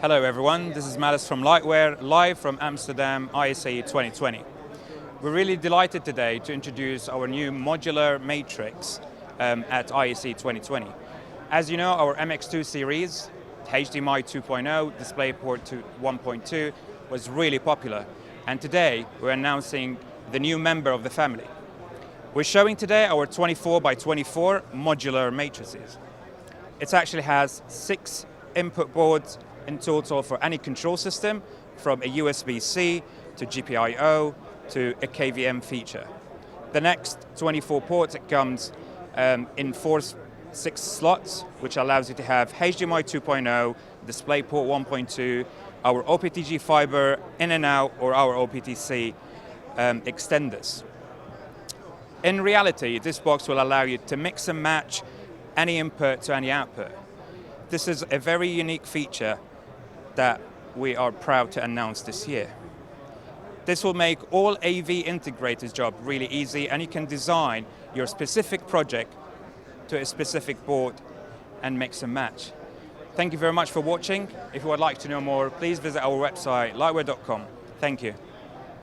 Hello everyone, this is Malice from Lightware, live from Amsterdam ISE 2020. We're really delighted today to introduce our new modular matrix at ISE 2020. As you know, our MX2 series, HDMI 2.0, DisplayPort 1.2, was really popular. And today, we're announcing the new member of the family. We're showing today our 24x24 modular matrices. It actually has 6 input boards in total for any control system, from a USB-C to GPIO to a KVM feature. The next 24 ports, it comes in 6 slots, which allows you to have HDMI 2.0, DisplayPort 1.2, our OPTG fiber in and out, or our OPTC extenders. In reality, this box will allow you to mix and match any input to any output. This is a very unique feature that we are proud to announce this year. This will make all AV integrators' job really easy, and you can design your specific project to a specific board and mix and match. Thank you very much for watching. If you would like to know more, please visit our website, lightware.com. Thank you.